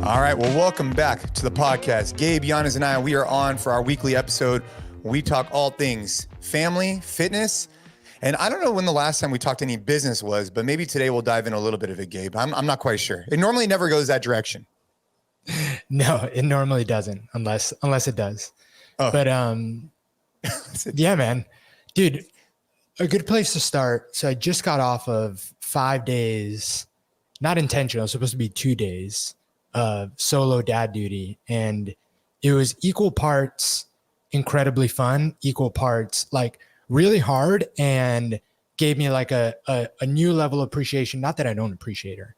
All right, well, welcome back to the podcast. Gabe, Giannis, and I, we are on for our weekly episode. We talk all things family, fitness, and I don't know when the last time we talked any business was, but maybe today we'll dive in a little bit of it, Gabe. I'm not quite sure. It normally never goes that direction. No, it normally doesn't, unless it does. Oh. But yeah, man, dude, a good place to start. So I just got off of 5 days, not intentional, it's supposed to be 2 days of solo dad duty. And it was equal parts incredibly fun, equal parts like really hard, and gave me like a new level of appreciation. Not that I don't appreciate her,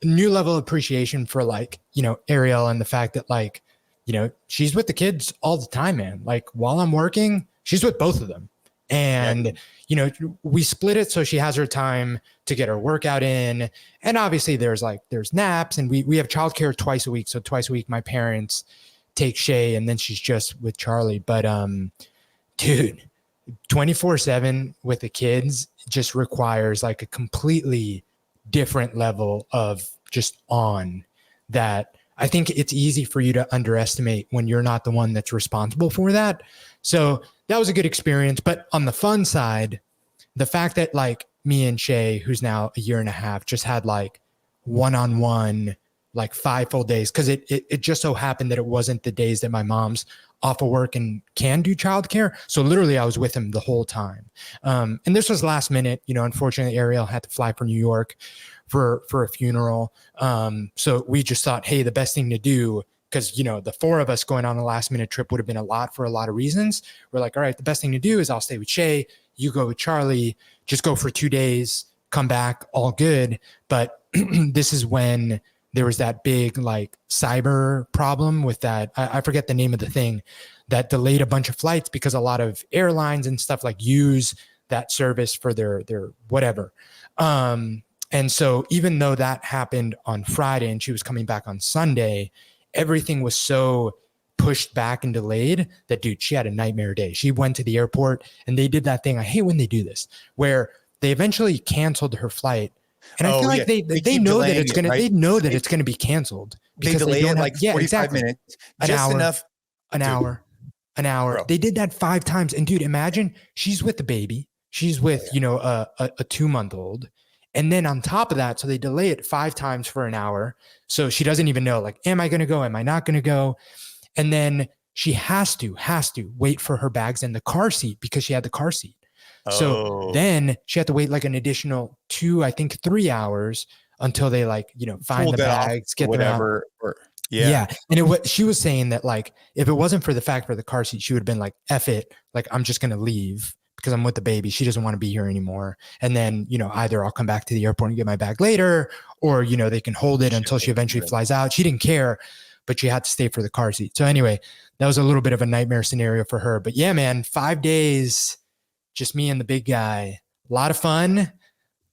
a new level of appreciation for like, you know, Ariel, and the fact that like, you know, she's with the kids all the time, man. Like while I'm working, she's with both of them. And, you know, we split it so she has her time to get her workout in. And obviously there's naps, and we have childcare twice a week. So twice a week, my parents take Shay, and then she's just with Charlie. But dude, 24/7 with the kids just requires like a completely different level of just on that. I think it's easy for you to underestimate when you're not the one that's responsible for that. So that was a good experience. But on the fun side, the fact that like me and Shay, who's now a year and a half, just had like one-on-one, like 5 full days. Cause it just so happened that it wasn't the days that my mom's off of work and can do childcare. So literally I was with him the whole time. And this was last minute, you know, unfortunately Ariel had to fly from New York for a funeral. So we just thought, hey, the best thing to do, because, you know, the 4 of us going on a last minute trip would have been a lot for a lot of reasons. We're like, all right, the best thing to do is I'll stay with Shay, you go with Charlie, just go for 2 days, come back, all good. But this is when there was that big like cyber problem with that. I forget the name of the thing that delayed a bunch of flights because a lot of airlines and stuff like use that service for their whatever. And so even though that happened on Friday and she was coming back on Sunday, everything was so pushed back and delayed that, dude, she had a nightmare day. She went to the airport and they did that thing. I hate when they do this, where they eventually canceled her flight. And I feel like they know that it's gonna, right? They know that it's gonna be canceled because they delay it like 45 minutes, just enough. An hour. Bro. They did that 5 times. And dude, imagine she's with the baby. She's with, you know, a 2-month-old. And then on top of that, so they delay it 5 times for an hour. So she doesn't even know, like, am I going to go? Am I not going to go? And then she has to wait for her bags in the car seat because she had the car seat. So then she had to wait like an additional 2, I think 3 hours until they like, you know, find the bags, get whatever. Yeah. And she was saying that like, if it wasn't for the fact for the car seat, she would have been like, F it. Like, I'm just going to leave because I'm with the baby. She doesn't want to be here anymore. And then, you know, either I'll come back to the airport and get my bag later, or, you know, they can hold it until she eventually flies out. She didn't care, but she had to stay for the car seat. So anyway, that was a little bit of a nightmare scenario for her. But yeah, man, 5 days, just me and the big guy. A lot of fun,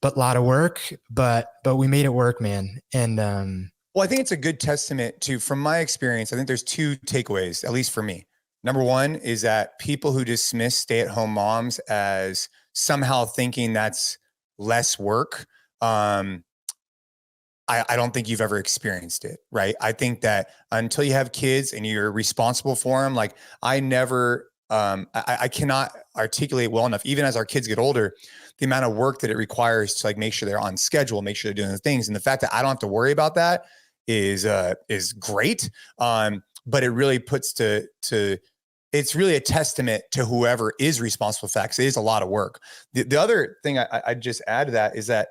but a lot of work. But we made it work, man. And well, I think it's a good testament to, from my experience, I think there's 2 takeaways, at least for me. Number one is that people who dismiss stay-at-home moms as somehow thinking that's less work, I don't think you've ever experienced it, right? I think that until you have kids and you're responsible for them, like I never, I cannot articulate well enough, even as our kids get older, the amount of work that it requires to like make sure they're on schedule, make sure they're doing the things. And the fact that I don't have to worry about that is great. But it really puts it's really a testament to whoever is responsible for that, because it is a lot of work. The other thing I just add to that is that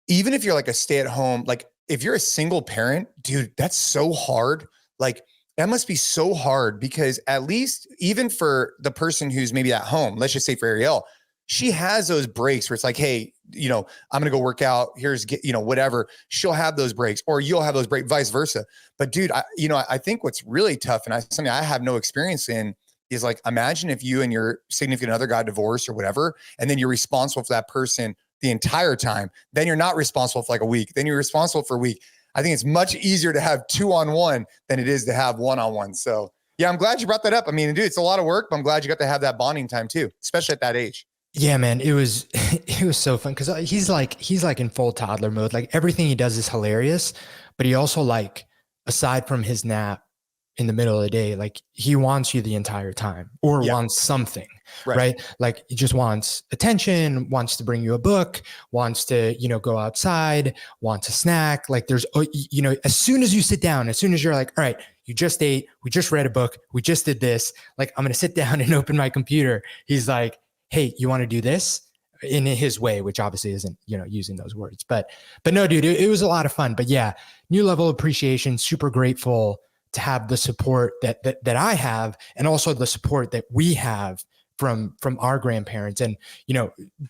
even if you're like a stay-at-home, like if you're a single parent, dude, that's so hard. Like that must be so hard, because at least even for the person who's maybe at home, let's just say for Ariel, she has those breaks where it's like, hey, you know, I'm going to go work out. Here's, you know, whatever. She'll have those breaks, or you'll have those breaks, vice versa. But dude, I think what's really tough, and something I have no experience in, is like, imagine if you and your significant other got divorced or whatever, and then you're responsible for that person the entire time. Then you're not responsible for like a week. Then you're responsible for a week. I think it's much easier to have 2-on-1 than it is to have 1-on-1. So yeah, I'm glad you brought that up. I mean, dude, it's a lot of work, but I'm glad you got to have that bonding time too, especially at that age. Yeah, man, it was so fun because he's like in full toddler mode. Like everything he does is hilarious, but he also like aside from his nap in the middle of the day, like he wants you the entire time or wants something, right? Like he just wants attention, wants to bring you a book, wants to, go outside, wants a snack. Like there's, as soon as you sit down, as soon as you're like, all right, you just ate, we just read a book, we just did this. Like, I'm going to sit down and open my computer. He's like, hey, you want to do this? In his way, which obviously isn't, using those words, but no, dude, it was a lot of fun. But yeah, new level of appreciation, super grateful to have the support that I have, and also the support that we have from our grandparents. And,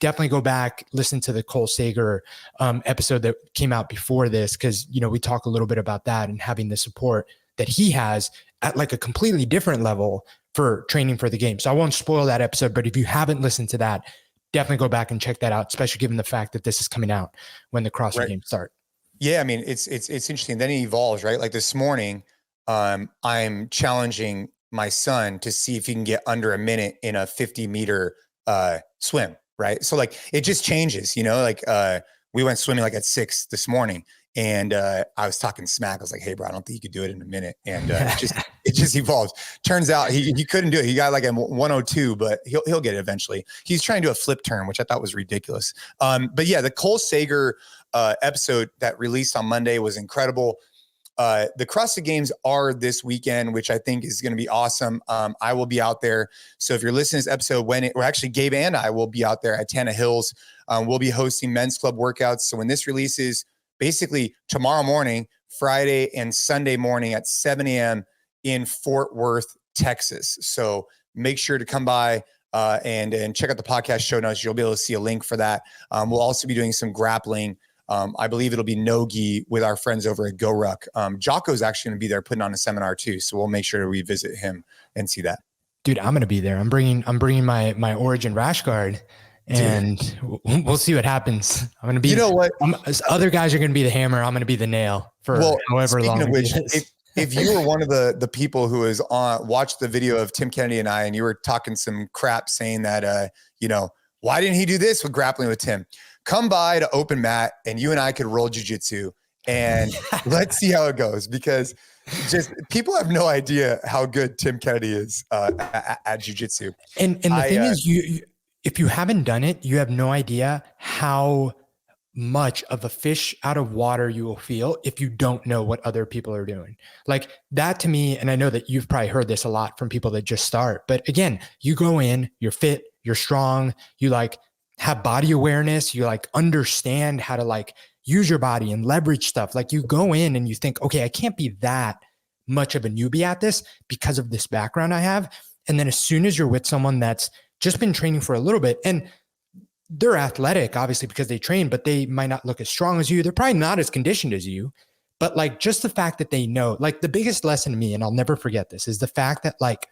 definitely go back, listen to the Cole Sager episode that came out before this. Cause we talk a little bit about that and having the support that he has at like a completely different level for training for the game. So I won't spoil that episode, but if you haven't listened to that, definitely go back and check that out, especially given the fact that this is coming out when the CrossFit Games start. Yeah. I mean, it's interesting. Then it evolves, right? Like this morning, I'm challenging my son to see if he can get under a minute in a 50-meter swim, right? So like it just changes, like we went swimming like at 6 this morning, and I was talking smack. I was like, hey bro, I don't think you could do it in a minute. And it just evolves. Turns out he couldn't do it. He got like a 102, but he'll get it eventually. He's trying to do a flip turn, which I thought was ridiculous. But yeah, the Cole Sager episode that released on Monday was incredible. The CrossFit Games are this weekend, which I think is going to be awesome. I will be out there. So if you're listening to this episode, actually Gabe and I will be out there at TANNAHILLS. We'll be hosting men's club workouts. So when this releases, basically tomorrow morning, Friday and Sunday morning at 7 a.m. in Fort Worth, Texas. So make sure to come by and check out the podcast show notes. You'll be able to see a link for that. We'll also be doing some grappling. I believe it'll be no-gi with our friends over at GoRuck. Jocko's actually going to be there putting on a seminar too. So we'll make sure to revisit him and see that. Dude, I'm going to be there. I'm bringing my Origin rash guard, and we'll see what happens. I'm going to be, other guys are going to be the hammer. I'm going to be the nail for however long. Speaking of which, if you were one of the people who was watched the video of Tim Kennedy and I, and you were talking some crap saying that, why didn't he do this with grappling with Tim? Come by to open mat and you and I could roll jiu-jitsu, and let's see how it goes, because just people have no idea how good Tim Kennedy is at jiu-jitsu. And the thing is, you if you haven't done it, you have no idea how much of a fish out of water you will feel if you don't know what other people are doing. Like that to me, and I know that you've probably heard this a lot from people that just start, but again, you go in, you're fit, you're strong, you like have body awareness, you like understand how to like use your body and leverage stuff. Like you go in and you think, okay, I can't be that much of a newbie at this because of this background I have. And then as soon as you're with someone that's just been training for a little bit, and they're athletic, obviously, because they train, but they might not look as strong as you. They're probably not as conditioned as you, but like just the fact that they know, like the biggest lesson to me, and I'll never forget this, is the fact that like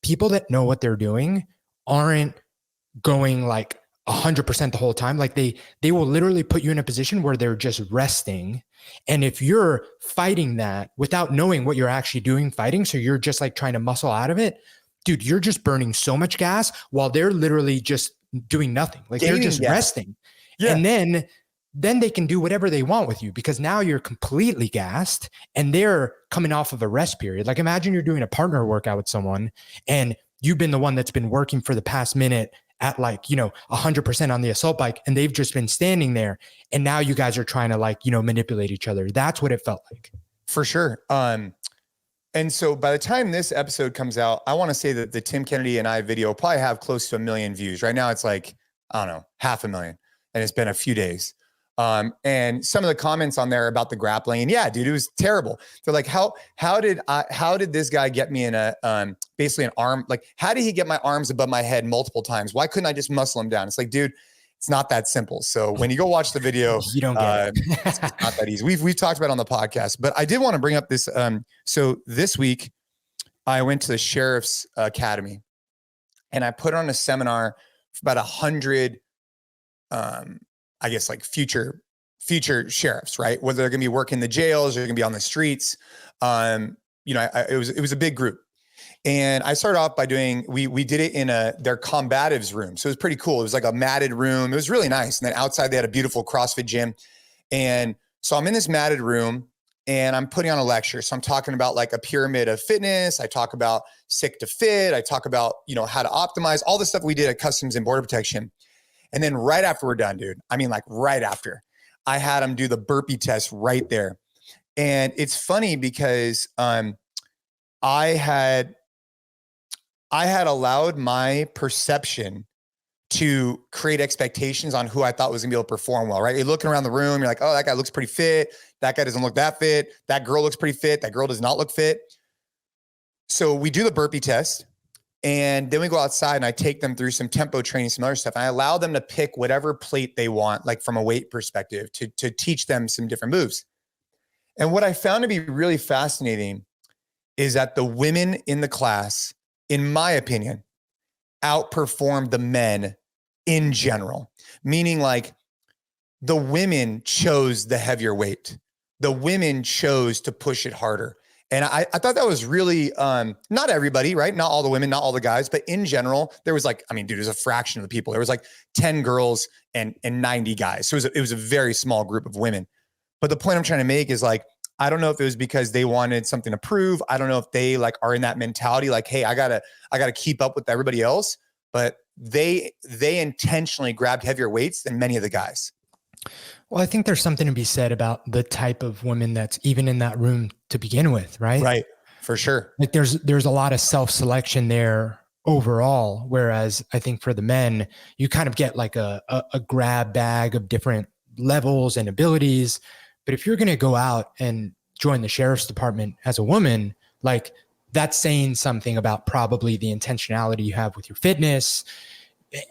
people that know what they're doing aren't going like 100% the whole time. Like they will literally put you in a position where they're just resting. And if you're fighting that without knowing what you're actually doing fighting, so you're just like trying to muscle out of it, dude, you're just burning so much gas while they're literally just doing nothing. Like they're just resting. Yeah. And then they can do whatever they want with you, because now you're completely gassed and they're coming off of a rest period. Like imagine you're doing a partner workout with someone and you've been the one that's been working for the past minute at like, 100% on the assault bike, and they've just been standing there. And now you guys are trying to like, manipulate each other. That's what it felt like. For sure. And so by the time this episode comes out, I want to say that the Tim Kennedy and I video will probably have close to 1 million views. Right now it's like, I don't know, 500,000, and it's been a few days. And some of the comments on there about the grappling, and yeah, dude, it was terrible. They're like, how did this guy get me in a, basically an arm? Like, how did he get my arms above my head multiple times? Why couldn't I just muscle him down? It's like, dude, it's not that simple. So when you go watch the video, you don't get it. It's not that easy. We've talked about it on the podcast, but I did want to bring up this. So this week I went to the Sheriff's Academy and I put on a seminar for about 100, I guess like future sheriffs, right? Whether they're going to be working the jails or they're going to be on the streets. It was a big group. And I started off by we did it in their combatives room. So it was pretty cool. It was like a matted room. It was really nice. And then outside they had a beautiful CrossFit gym. And so I'm in this matted room and I'm putting on a lecture. So I'm talking about like a pyramid of fitness. I talk about sick to fit. I talk about, how to optimize all the stuff we did at Customs and Border Protection. And then right after we're done, dude, I mean, like right after, I had them do the burpee test right there. And it's funny because I had allowed my perception to create expectations on who I thought was gonna be able to perform well, right? You're looking around the room, you're like, oh, that guy looks pretty fit. That guy doesn't look that fit. That girl looks pretty fit. That girl does not look fit. So we do the burpee test, and then we go outside and I take them through some tempo training, some other stuff. And I allow them to pick whatever plate they want, like from a weight perspective, to teach them some different moves. And what I found to be really fascinating is that the women in the class, in my opinion, outperformed the men in general, meaning like the women chose the heavier weight. The women chose to push it harder. And I thought that was really, not everybody, right? Not all the women, not all the guys, but in general, there was like, dude, it was a fraction of the people. There was like 10 girls and 90 guys. So it was a very small group of women. But the point I'm trying to make is like, I don't know if it was because they wanted something to prove. I don't know if they like are in that mentality, like, hey, I gotta keep up with everybody else. But they intentionally grabbed heavier weights than many of the guys. Well, I think there's something to be said about the type of women that's even in that room to begin with, right? Right, for sure. Like there's a lot of self-selection there overall, whereas I think for the men, you kind of get like a grab bag of different levels and abilities. But if you're going to go out and join the sheriff's department as a woman, like that's saying something about probably the intentionality you have with your fitness.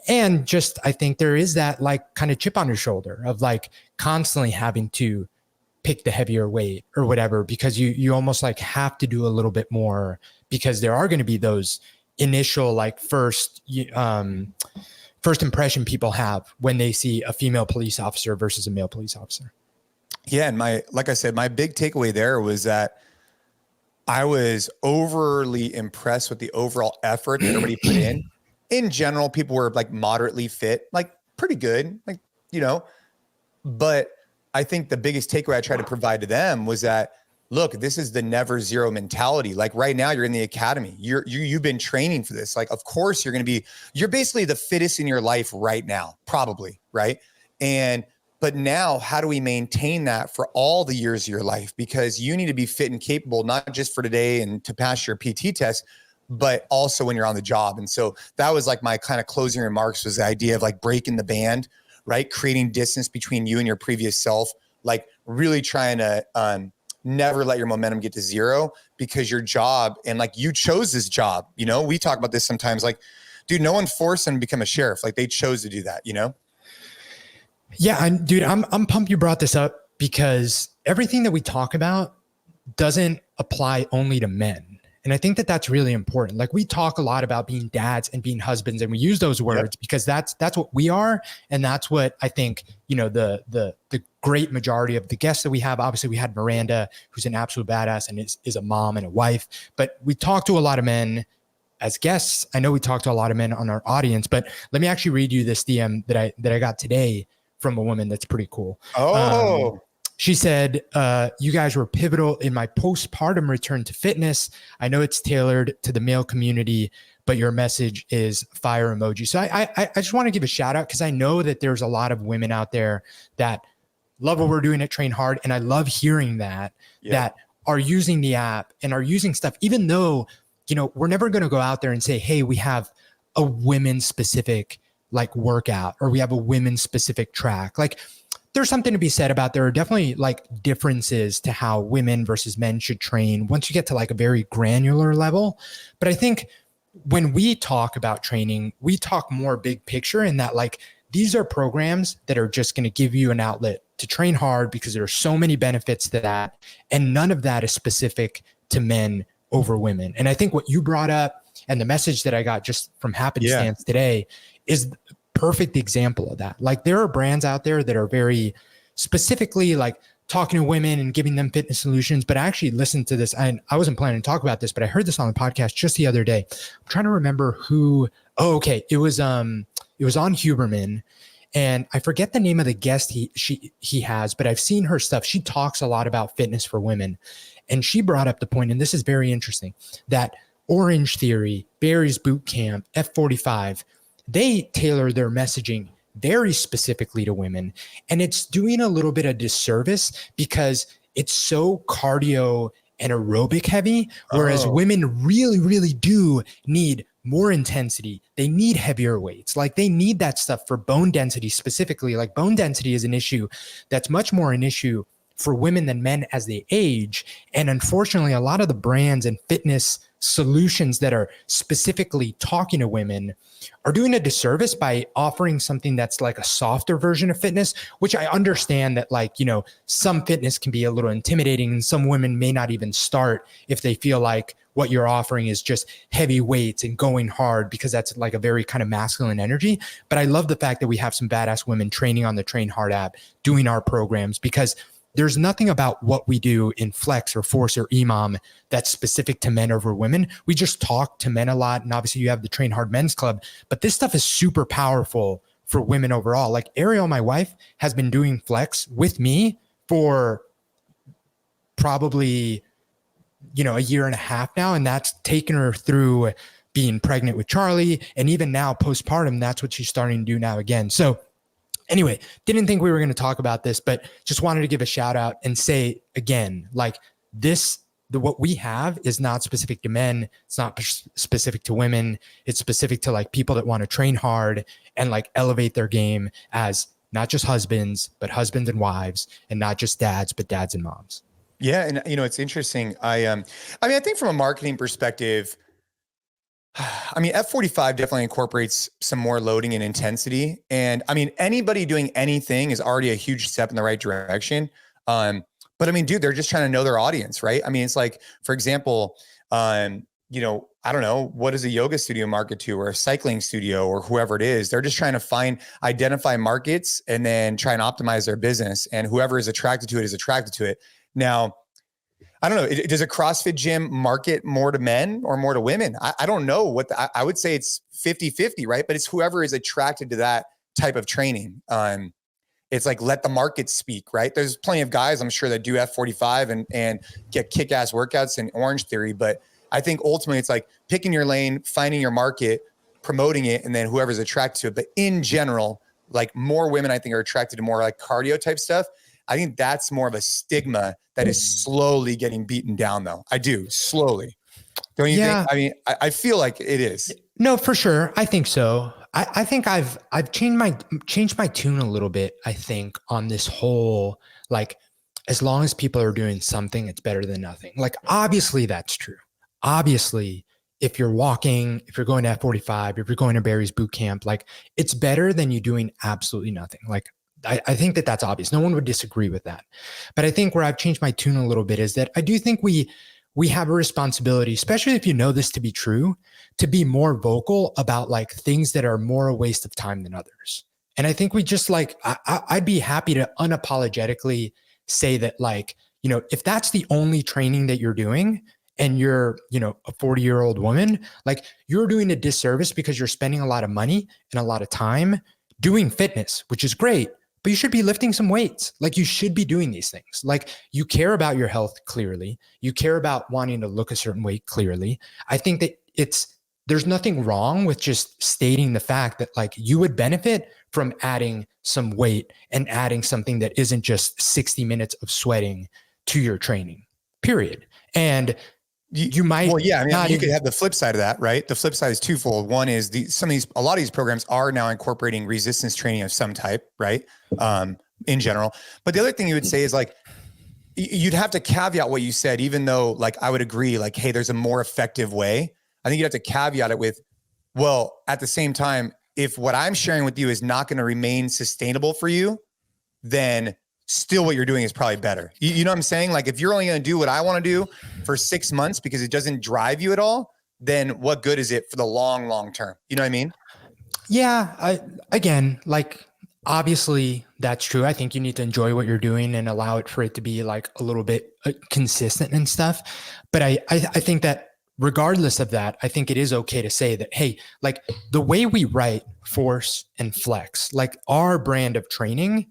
And just, I think there is that like kind of chip on your shoulder of like constantly having to pick the heavier weight or whatever, because you almost like have to do a little bit more, because there are going to be those initial like first impression people have when they see a female police officer versus a male police officer. Yeah. And like I said, my big takeaway there was that I was overly impressed with the overall effort that everybody put in. In general, people were like moderately fit, like pretty good, like, but I think the biggest takeaway I tried to provide to them was that, look, this is the never zero mentality. Like right now you're in the academy, you've been training for this. Like, of course you're basically the fittest in your life right now, probably. Right. But now how do we maintain that for all the years of your life? Because you need to be fit and capable, not just for today and to pass your PT test, but also when you're on the job. And so that was like my kind of closing remarks, was the idea of like breaking the band, right? Creating distance between you and your previous self, like really trying to never let your momentum get to zero, because your job, and like you chose this job, we talk about this sometimes, like, dude, no one forced them to become a sheriff. Like they chose to do that, Yeah, dude, I'm pumped you brought this up, because everything that we talk about doesn't apply only to men. And I think that that's really important. Like we talk a lot about being dads and being husbands, and we use those words because that's what we are. And that's what I think, the great majority of the guests that we have, obviously we had Miranda, who's an absolute badass and is a mom and a wife, but we talk to a lot of men as guests. I know we talk to a lot of men on our audience, but let me actually read you this DM that I got today from a woman that's pretty cool. She said, you guys were pivotal in my postpartum return to fitness. I know it's tailored to the male community, but your message is fire emoji. So I just want to give a shout out, because I know that there's a lot of women out there that love what we're doing at Train Hard. And I love hearing that are using the app and are using stuff, even though, we're never going to go out there and say, hey, we have a women's specific like workout, or we have a women's specific track. Like, there's something to be said about, there are definitely like differences to how women versus men should train once you get to like a very granular level. But I think when we talk about training, we talk more big picture, in that like these are programs that are just going to give you an outlet to train hard, because there are so many benefits to that. And none of that is specific to men over women. And I think what you brought up and the message that I got just from happenstance today is perfect example of that. Like there are brands out there that are very specifically like talking to women and giving them fitness solutions. But I actually listened to this, and I wasn't planning to talk about this, but I heard this on the podcast just the other day. I'm trying to remember who. It was on Huberman, And I forget the name of the guest he has, but I've seen her stuff. She talks a lot about fitness for women. And she brought up the point, and this is very interesting, that Orange Theory, Barry's Boot Camp, F45, they tailor their messaging very specifically to women. And it's doing a little bit of disservice because it's so cardio and aerobic heavy, whereas women really, really do need more intensity. They need heavier weights. Like they need that stuff for bone density specifically. Like bone density is an issue that's much more an issue for women than men as they age. And unfortunately, a lot of the brands and fitness solutions that are specifically talking to women are doing a disservice by offering something that's like a softer version of fitness, which I understand that, like, you know, some fitness can be a little intimidating and some women may not even start if they feel like what you're offering is just heavy weights and going hard, because that's like a very kind of masculine energy. But I love the fact that we have some badass women training on the Train Hard app, doing our programs, because there's nothing about what we do in Flex or Force or EMOM that's specific to men over women. We just talk to men a lot. And obviously you have the Train Hard Men's Club, but this stuff is super powerful for women overall. Like Ariel, my wife, has been doing Flex with me for probably, you know, a year and a half now. And that's taken her through being pregnant with Charlie. And even now postpartum, that's what she's starting to do now again. So anyway, didn't think we were going to talk about this, but just wanted to give a shout out and say again, like what we have is not specific to men. It's not specific to women. It's specific to like people that want to train hard and like elevate their game as not just husbands, but husbands and wives, and not just dads, but dads and moms. Yeah. And you know, it's interesting. I think from a marketing perspective, I mean, F45 definitely incorporates some more loading and intensity. And I mean, anybody doing anything is already a huge step in the right direction. But I mean, dude, they're just trying to know their audience, right? I mean, it's like, for example, you know, I don't know, what does a yoga studio market to, or a cycling studio, or whoever it is? They're just trying to identify markets and then try and optimize their business. And whoever is attracted to it is attracted to it. Now, I don't know. Does a CrossFit gym market more to men or more to women? I don't know I would say it's 50-50, right? But it's whoever is attracted to that type of training. It's like, let the market speak, right? There's plenty of guys, I'm sure, that do F45 and get kick-ass workouts in Orange Theory. But I think ultimately it's like picking your lane, finding your market, promoting it, and then whoever's attracted to it. But in general, like more women, I think, are attracted to more like cardio type stuff. I think that's more of a stigma that is slowly getting beaten down, though. I do, slowly. Don't you think? I mean, I feel like it is. No, for sure. I think so. I think I've changed my tune a little bit, I think, on this whole, like, as long as people are doing something, it's better than nothing. Like, obviously that's true. Obviously, if you're walking, if you're going to F45, if you're going to Barry's boot camp, like, it's better than you doing absolutely nothing. Like, I think that that's obvious. No one would disagree with that. But I think where I've changed my tune a little bit is that I do think we have a responsibility, especially if you know this to be true, to be more vocal about like things that are more a waste of time than others. And I think we just like, I'd be happy to unapologetically say that, like, you know, if that's the only training that you're doing and you're, you know, a 40-year-old woman, like, you're doing a disservice because you're spending a lot of money and a lot of time doing fitness, which is great. But you should be lifting some weights. Like, you should be doing these things. Like, you care about your health, clearly. You care about wanting to look a certain way, clearly. I think that there's nothing wrong with just stating the fact that, like, you would benefit from adding some weight and adding something that isn't just 60 minutes of sweating to your training, period. And you might, well, yeah, I mean, you could have the flip side of that, right? The flip side is twofold. One is a lot of these programs are now incorporating resistance training of some type, right? In general. But the other thing you would say is, like, you'd have to caveat what you said, even though, like, I would agree, like, hey, there's a more effective way. I think you'd have to caveat it with, well, at the same time, if what I'm sharing with you is not going to remain sustainable for you, then still what you're doing is probably better. You know what I'm saying? Like, if you're only going to do what I want to do for 6 months because it doesn't drive you at all, then what good is it for the long term? You know what I mean? Yeah. Again, like, obviously that's true. I think you need to enjoy what you're doing and allow it for it to be like a little bit consistent and stuff. But I think that regardless of that, I think it is okay to say that, hey, like the way we write force and flex, like our brand of training,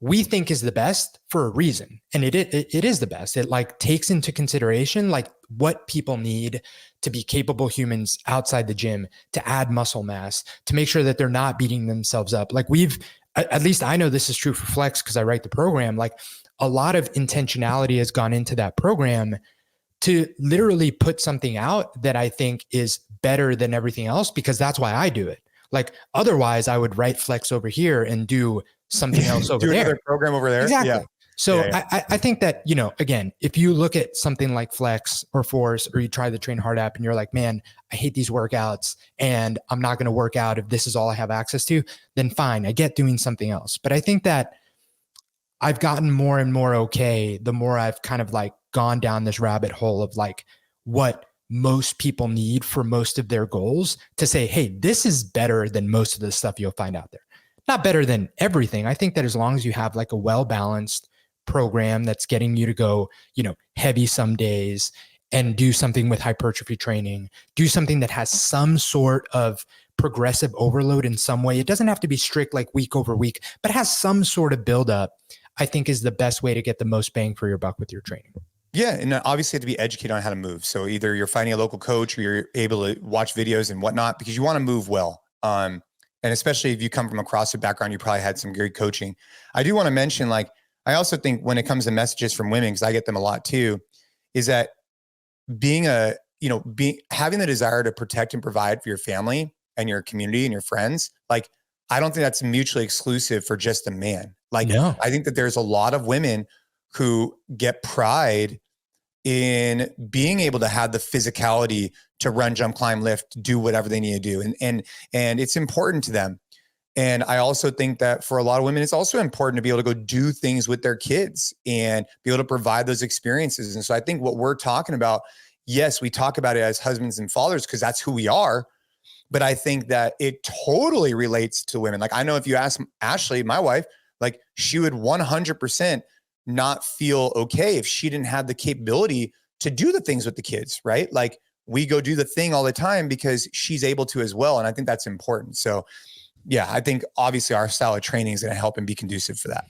we think is the best for a reason. And it is the best. It like takes into consideration like what people need to be capable humans outside the gym, to add muscle mass, to make sure that they're not beating themselves up. Like at least I know this is true for flex because I write the program. Like a lot of intentionality has gone into that program to literally put something out that I think is better than everything else, because that's why I do it. Like otherwise I would write flex over here and do something else over there. Another program over there. Exactly. Yeah. So yeah. I think that, you know, again, if you look at something like flex or force, or you try the Train Hard app and you're like, man, I hate these workouts and I'm not going to work out if this is all I have access to, then fine, I get doing something else. But I think that I've gotten more and more okay the more I've kind of like gone down this rabbit hole of like what most people need for most of their goals, to say, hey, this is better than most of the stuff you'll find out there. Not better than everything. I think that as long as you have like a well-balanced program that's getting you to go, you know, heavy some days and do something with hypertrophy training, do something that has some sort of progressive overload in some way. It doesn't have to be strict like week over week, but has some sort of buildup, I think is the best way to get the most bang for your buck with your training. Yeah. And obviously you have to be educated on how to move. So either you're finding a local coach or you're able to watch videos and whatnot, because you want to move well. And especially if you come from a CrossFit background, you probably had some great coaching. I do want to mention, like, I also think when it comes to messages from women, because I get them a lot too, is that having the desire to protect and provide for your family and your community and your friends, like, I don't think that's mutually exclusive for just a man. Like, no. I think that there's a lot of women who get pride in being able to have the physicality to run, jump, climb, lift, do whatever they need to do. And it's important to them. And I also think that for a lot of women, it's also important to be able to go do things with their kids and be able to provide those experiences. And so I think what we're talking about, yes, we talk about it as husbands and fathers because that's who we are. But I think that it totally relates to women. Like, I know if you ask Ashley, my wife, like, she would 100% not feel okay if she didn't have the capability to do the things with the kids, right? Like, we go do the thing all the time because she's able to as well. And I think that's important. So yeah, I think obviously our style of training is going to help and be conducive for that.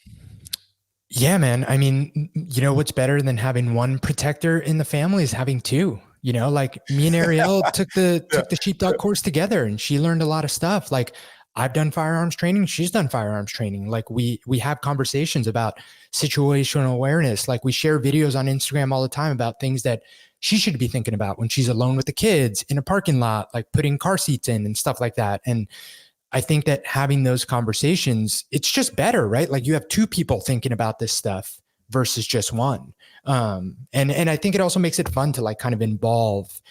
Yeah, man. I mean, you know, what's better than having one protector in the family is having two. You know, like me and Ariel took the sheepdog course together, and she learned a lot of stuff. Like, I've done firearms training. She's done firearms training. Like, we have conversations about situational awareness. Like, we share videos on Instagram all the time about things that she should be thinking about when she's alone with the kids in a parking lot, like putting car seats in and stuff like that. And I think that having those conversations, it's just better, right? Like, you have two people thinking about this stuff versus just one. And I think it also makes it fun to like kind of involve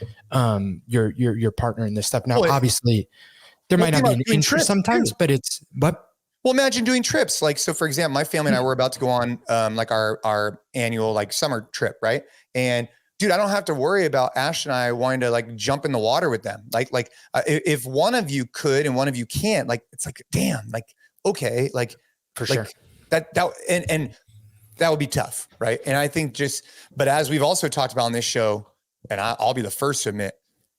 your partner in this stuff. Now, obviously, there might not be an interest sometimes, but it's well, imagine doing trips. Like, so for example, my family and I were about to go on like our annual like summer trip, right? And dude, I don't have to worry about Ash and I wanting to like jump in the water with them. Like if one of you could and one of you can't, like, it's like, damn, like, okay, like, for sure, that and that would be tough, right? And I think but as we've also talked about on this show, and I'll be the first to admit,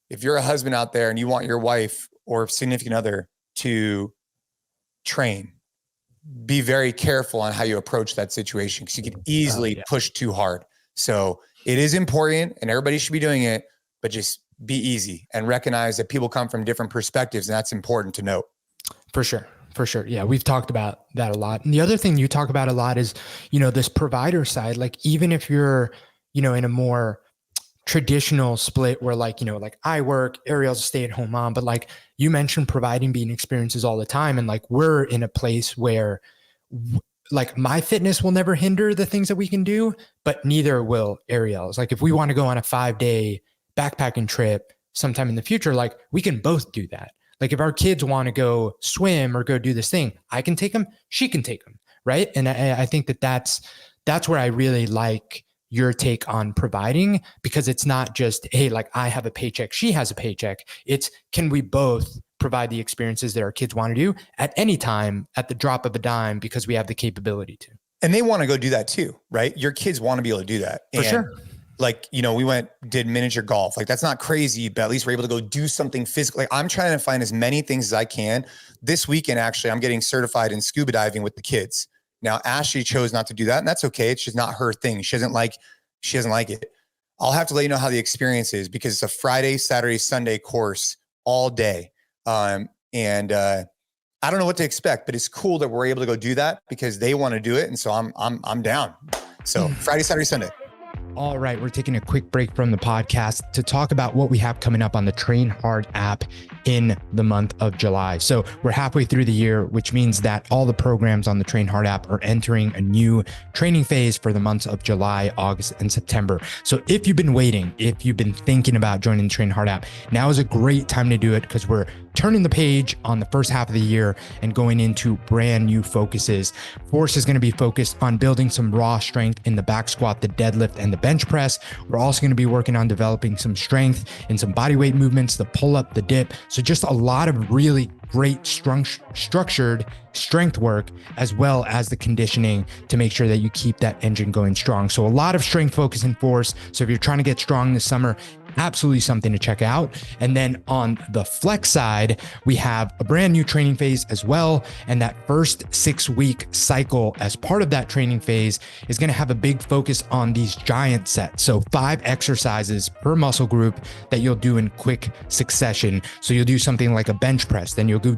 if you're a husband out there and you want your wife or significant other to train, be very careful on how you approach that situation, because you can easily push too hard. So it is important and everybody should be doing it, but just be easy and recognize that people come from different perspectives. And that's important to note. For sure. For sure. Yeah. We've talked about that a lot. And the other thing you talk about a lot is, you know, this provider side. Like, even if you're, you know, in a more traditional split where like, you know, like I work, Ariel's a stay-at-home mom, but like you mentioned providing being experiences all the time. And like, we're in a place where like my fitness will never hinder the things that we can do, but neither will Ariel's. Like, if we want to go on a 5-day backpacking trip sometime in the future, like we can both do that. Like, if our kids want to go swim or go do this thing, I can take them, she can take them. Right. And I think that that's where I really like your take on providing, because it's not just, hey, like I have a paycheck, she has a paycheck. It's, can we both provide the experiences that our kids want to do at any time at the drop of a dime, because we have the capability to. And they want to go do that too, right? Your kids want to be able to do that. For sure. like, you know, did miniature golf. Like that's not crazy, but at least we're able to go do something physical. Like I'm trying to find as many things as I can. This weekend, actually, I'm getting certified in scuba diving with the kids. Now, Ashley chose not to do that, and that's okay. It's just not her thing. She doesn't like it. I'll have to let you know how the experience is because it's a Friday, Saturday, Sunday course all day. I don't know what to expect, but it's cool that we're able to go do that because they want to do it. And so I'm down. So Friday, Saturday, Sunday. All right, we're taking a quick break from the podcast to talk about what we have coming up on the Train Hard app in the month of July. So we're halfway through the year, which means that all the programs on the Train Hard app are entering a new training phase for the months of July, August, and September. So if you've been waiting, if you've been thinking about joining the Train Hard app, now is a great time to do it because we're turning the page on the first half of the year and going into brand new focuses. Force is going to be focused on building some raw strength in the back squat, the deadlift, and the bench press. We're also going to be working on developing some strength in some body weight movements, the pull up, the dip. So just a lot of really great structured strength work, as well as the conditioning to make sure that you keep that engine going strong. So a lot of strength focus and force. So if you're trying to get strong this summer, absolutely something to check out. And then on the flex side, we have a brand new training phase as well. And that first 6-week cycle as part of that training phase is going to have a big focus on these giant sets. So 5 exercises per muscle group that you'll do in quick succession. So you'll do something like a bench press, then you'll do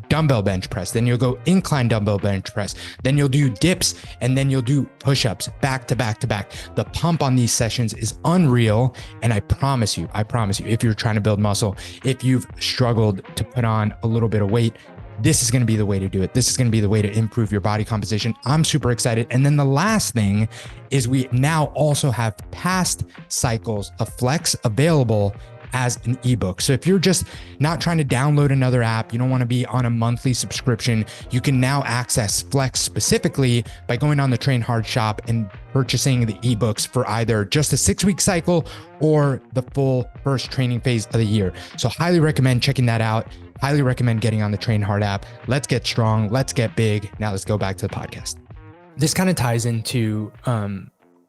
dumbbell bench press, then you'll go incline dumbbell bench press, then you'll do dips, and then you'll do push-ups back to back to back. The pump on these sessions is unreal. And I promise you, if you're trying to build muscle, if you've struggled to put on a little bit of weight, this is going to be the way to do it. This is going to be the way to improve your body composition. I'm super excited. And then the last thing is we now also have past cycles of Flex available as an ebook. So if you're just not trying to download another app, you don't want to be on a monthly subscription, you can now access Flex specifically by going on the Train Hard shop and purchasing the ebooks for either just a 6-week cycle or the full first training phase of the year. So highly recommend checking that out. Highly recommend getting on the Train Hard app. Let's get strong. Let's get big. Now let's go back to the podcast. This kind of ties into,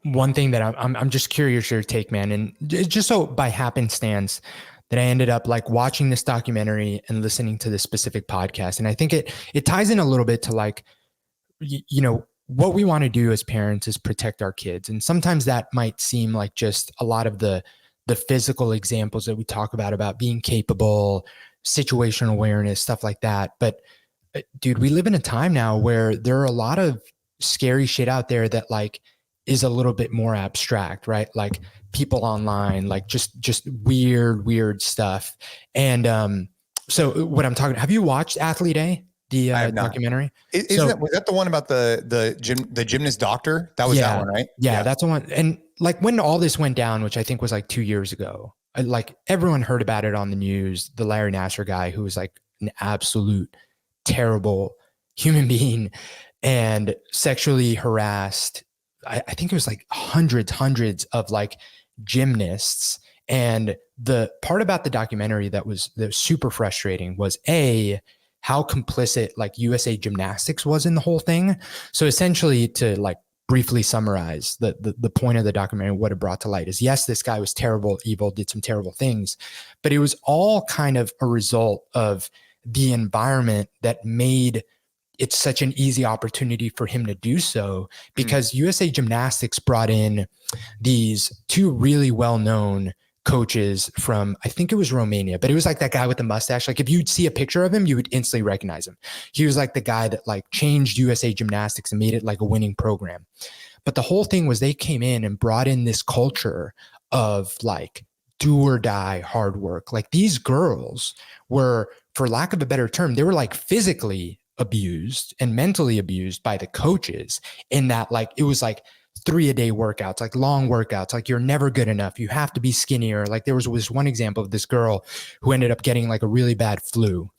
one thing that I'm just curious your take, man. And just so by happenstance that I ended up like watching this documentary and listening to this specific podcast. And I think it ties in a little bit to like, you know, what we want to do as parents is protect our kids. And sometimes that might seem like just a lot of the physical examples that we talk about being capable, situational awareness, stuff like that. But dude, we live in a time now where there are a lot of scary shit out there that like is a little bit more abstract, right? Like people online, like just weird stuff. And so what I'm talking, have you watched Athlete A, the documentary? Was that the one about the gymnast doctor? That was that one, right? Yeah, that's the one. And like when all this went down, which I think was like 2 years ago, like everyone heard about it on the news, the Larry Nassar guy who was like an absolute terrible human being and sexually harassed, I think it was like hundreds of like gymnasts. And the part about the documentary that was super frustrating was how complicit like USA Gymnastics was in the whole thing. So essentially, to like briefly summarize the point of the documentary, what it brought to light is, yes, this guy was terrible, evil, did some terrible things, but it was all kind of a result of the environment that made it's such an easy opportunity for him to do so, because USA Gymnastics brought in these 2 really well-known coaches from, I think it was Romania, but it was like that guy with the mustache. Like if you'd see a picture of him, you would instantly recognize him. He was like the guy that like changed USA Gymnastics and made it like a winning program. But the whole thing was they came in and brought in this culture of like do or die hard work. Like these girls were, for lack of a better term, they were like physically abused and mentally abused by the coaches, in that like it was like 3-a-day workouts, like long workouts, like you're never good enough, you have to be skinnier. Like there was one example of this girl who ended up getting like a really bad flu,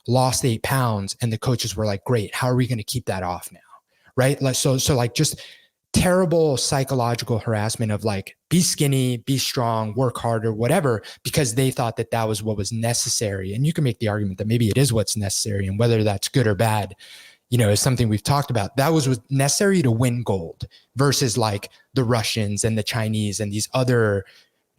lost 8 pounds, and the coaches were like, great, how are we going to keep that off now? Right? Like so like just terrible psychological harassment of like, be skinny, be strong, work harder, whatever, because they thought that that was what was necessary. And you can make the argument that maybe it is what's necessary, and whether that's good or bad is something we've talked about. That was necessary to win gold versus like the Russians and the Chinese and these other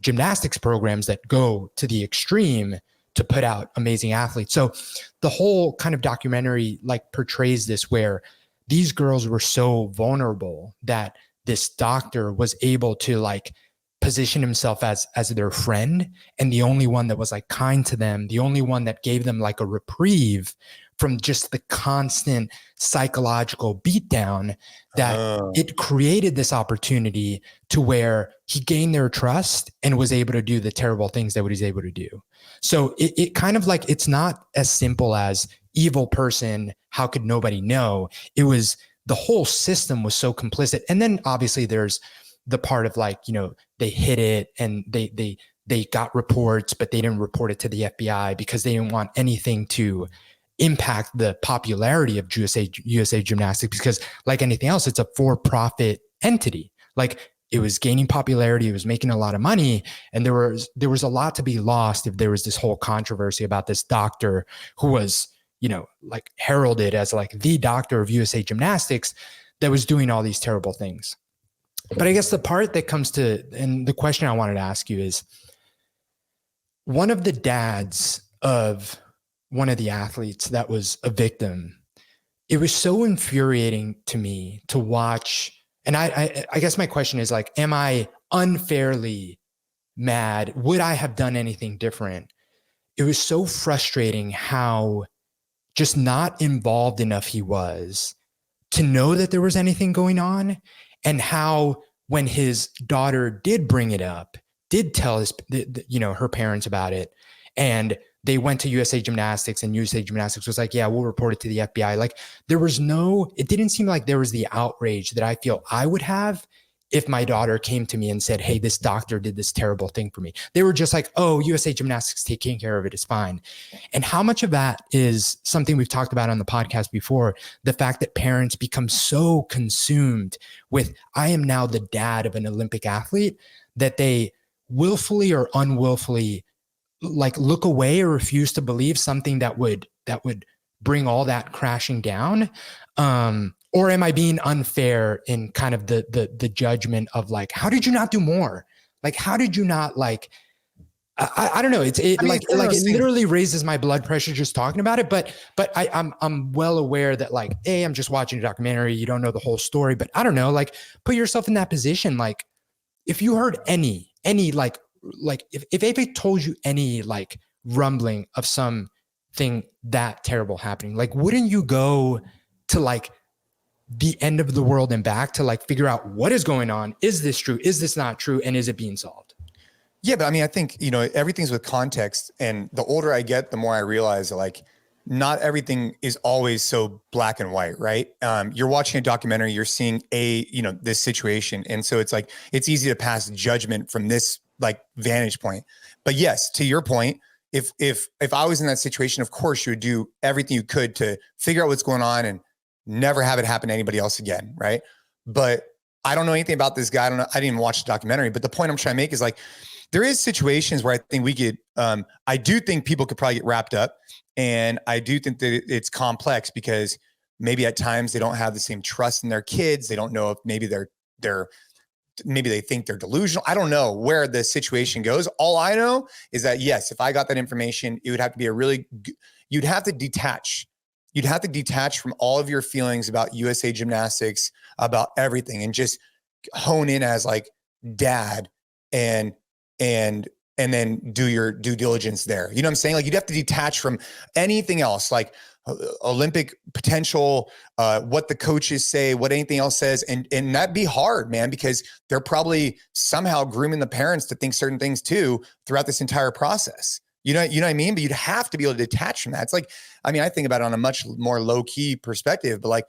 gymnastics programs that go to the extreme to put out amazing athletes. So the whole kind of documentary like portrays this, where these girls were so vulnerable that this doctor was able to like position himself as their friend, and the only one that was like kind to them, the only one that gave them like a reprieve from just the constant psychological beatdown, that it created this opportunity to where he gained their trust and was able to do the terrible things that what he's able to do. So it kind of like, it's not as simple as evil person, how could nobody know? It was, the whole system was so complicit. And then obviously there's the part of like, they hid it and they got reports, but they didn't report it to the FBI because they didn't want anything to impact the popularity of USA Gymnastics, because like anything else, it's a for-profit entity. Like, it was gaining popularity, it was making a lot of money, and there was a lot to be lost if there was this whole controversy about this doctor who was, like heralded as like the doctor of USA Gymnastics that was doing all these terrible things. But I guess the part that comes to, and the question I wanted to ask you is, one of the dads of one of the athletes that was a victim, it was so infuriating to me to watch. And I guess my question is like, am I unfairly mad? Would I have done anything different? It was so frustrating how just not involved enough he was to know that there was anything going on, and how when his daughter did bring it up, did tell her parents about it, and they went to USA Gymnastics, and USA Gymnastics was like, yeah, we'll report it to the FBI. Like, it didn't seem like there was the outrage that I feel I would have if my daughter came to me and said, hey, this doctor did this terrible thing for me. They were just like, oh, USA Gymnastics taking care of it is fine. And how much of that is something we've talked about on the podcast before, the fact that parents become so consumed with, I am now the dad of an Olympic athlete, that they willfully or unwillfully like look away or refuse to believe something that would bring all that crashing down. Or am I being unfair in kind of the judgment of like, how did you not do more? Like, how did you not like, I don't know. It literally raises my blood pressure just talking about it. But I'm well aware that like, I'm just watching a documentary. You don't know the whole story, but I don't know, like, put yourself in that position. Like, if you heard any like if Ava told you any like rumbling of something that terrible happening, like, wouldn't you go to like the end of the world and back to like figure out what is going on? Is this true? Is this not true? And is it being solved? Yeah, but I mean, I think, everything's with context, and the older I get, the more I realize that like, not everything is always so black and white, right? You're watching a documentary, you're seeing this situation. And so it's like, it's easy to pass judgment from this like vantage point. But yes, to your point, if I was in that situation, of course you would do everything you could to figure out what's going on and never have it happen to anybody else again. Right. But I don't know anything about this guy. I didn't even watch the documentary, but the point I'm trying to make is like, there is situations where I think we could, I do think people could probably get wrapped up, and I do think that it's complex because maybe at times they don't have the same trust in their kids. They don't know if maybe maybe they think they're delusional. I don't know where the situation goes. All I know is that yes, if I got that information, it would have to be you'd have to detach. You'd have to detach from all of your feelings about USA Gymnastics, about everything, and just hone in as like dad and then do your due diligence there. You know what I'm saying? Like, you'd have to detach from anything else, like Olympic potential, what the coaches say, what anything else says. And that'd be hard, man, because they're probably somehow grooming the parents to think certain things too throughout this entire process. You know what I mean? But you'd have to be able to detach from that. It's like, I mean, I think about it on a much more low key perspective, but like,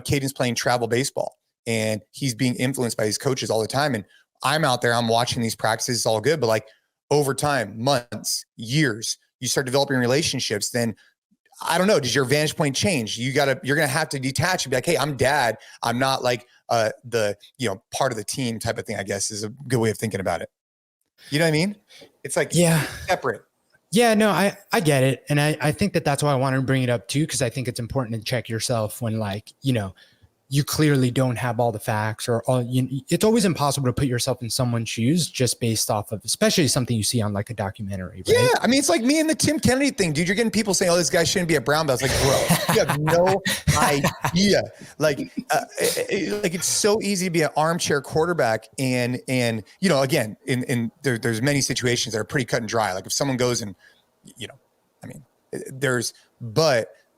Caden's playing travel baseball and he's being influenced by his coaches all the time. And I'm out there, I'm watching these practices, it's all good. But like, over time, months, years, you start developing relationships, then I don't know, does your vantage point change? You're going to have to detach and be like, hey, I'm dad. I'm not like the part of the team type of thing, I guess is a good way of thinking about it. You know what I mean? It's like, separate. Yeah, no, I get it. And I think that that's why I wanted to bring it up too, because I think it's important to check yourself when, like, you clearly don't have all the facts or all, it's always impossible to put yourself in someone's shoes just based off of, especially something you see on like a documentary, right? Yeah. I mean, it's like me and the Tim Kennedy thing, dude. You're getting people saying, oh, this guy shouldn't be a brown belt. It's like, bro, you have no idea. Like it's so easy to be an armchair quarterback. And again, there's many situations that are pretty cut and dry. Like if someone goes and, I mean,